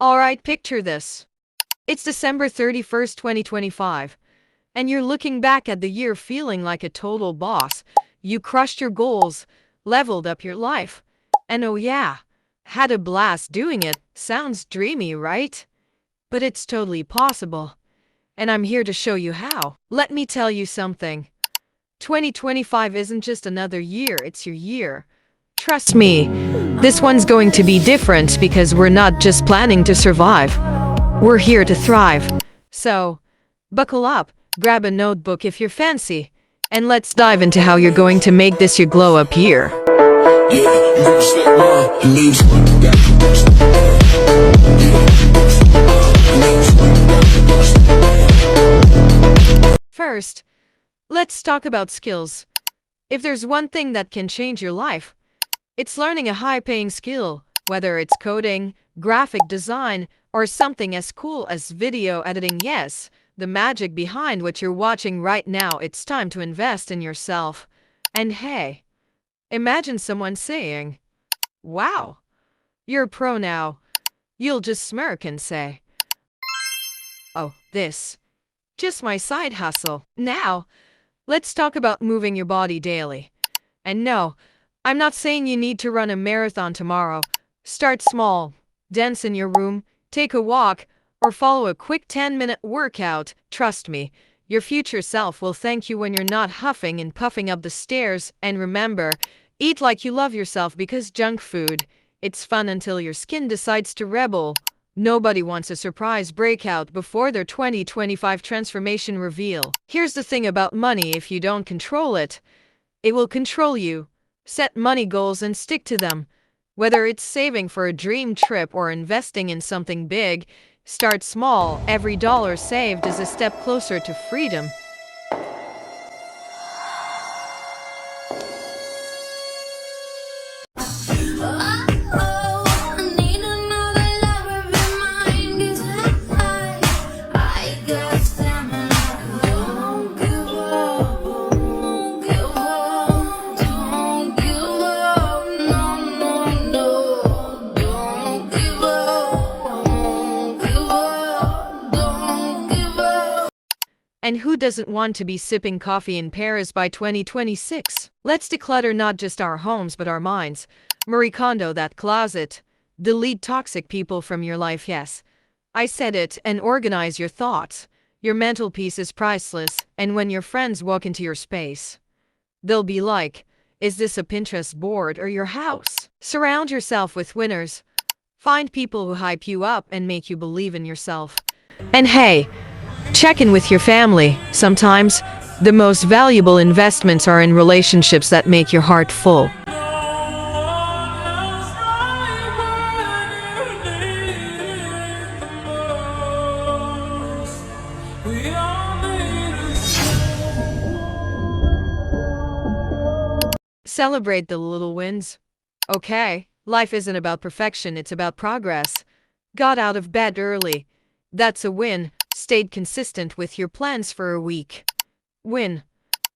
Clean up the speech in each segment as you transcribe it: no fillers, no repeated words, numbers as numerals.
Alright, picture this. It's December 31st, 2025, and you're looking back at the year feeling like a total boss. You crushed your goals, leveled up your life, and oh yeah, had a blast doing it. Sounds dreamy, right? But it's totally possible, and I'm here to show you how. Let me tell you something. 2025 isn't just another year, it's your year. Trust me, this one's going to be different because we're not just planning to survive. We're here to thrive. So, buckle up, grab a notebook if you're fancy, and let's dive into how you're going to make this your glow up year. First, let's talk about skills. If there's one thing that can change your life, it's learning a high-paying skill, whether it's coding, graphic design, or something as cool as video editing. Yes, the magic behind what you're watching right now. It's time to invest in yourself. And hey, imagine someone saying, "Wow, you're a pro now." You'll just smirk and say, "Oh, this, just my side hustle." Now, let's talk about moving your body daily. And no, I'm not saying you need to run a marathon tomorrow. Start small, dance in your room, take a walk, or follow a quick 10-minute workout. Trust me, your future self will thank you when you're not huffing and puffing up the stairs. And remember, eat like you love yourself, because junk food, it's fun until your skin decides to rebel. Nobody wants a surprise breakout before their 2025 transformation reveal. Here's the thing about money: if you don't control it, it will control you. Set money goals and stick to them. Whether it's saving for a dream trip or investing in something big, start small. Every dollar saved is a step closer to freedom. And who doesn't want to be sipping coffee in Paris by 2026? Let's declutter not just our homes but our minds. Marie Kondo that closet. Delete toxic people from your life. Yes, I said it. And organize your thoughts. Your mental peace is priceless, and when your friends walk into your space, they'll be like, "Is this a Pinterest board or your house?" Surround yourself with winners. Find people who hype you up and make you believe in yourself. And hey, check in with your family. Sometimes, the most valuable investments are in relationships that make your heart full. Celebrate the little wins. Okay, life isn't about perfection, it's about progress. Got out of bed early. That's a win. Stayed consistent with your plans for a week. Win.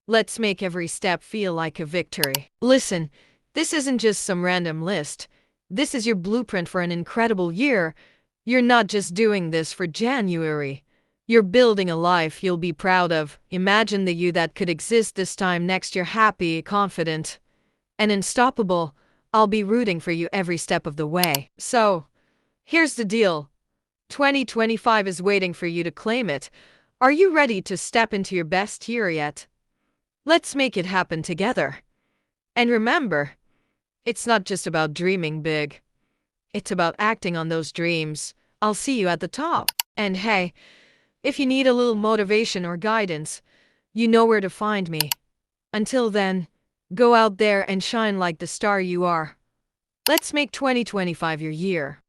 Let's make every step feel like a victory. Listen, this isn't just some random list. This is your blueprint for an incredible year. You're not just doing this for January. You're building a life you'll be proud of. Imagine the you that could exist this time next year, happy, confident, and unstoppable. I'll be rooting for you every step of the way. So, here's the deal. 2025 is waiting for you to claim it. Are you ready to step into your best year yet? Let's make it happen together. And remember, it's not just about dreaming big. It's about acting on those dreams. I'll see you at the top. And hey, if you need a little motivation or guidance, you know where to find me. Until then, go out there and shine like the star you are. Let's make 2025 your year.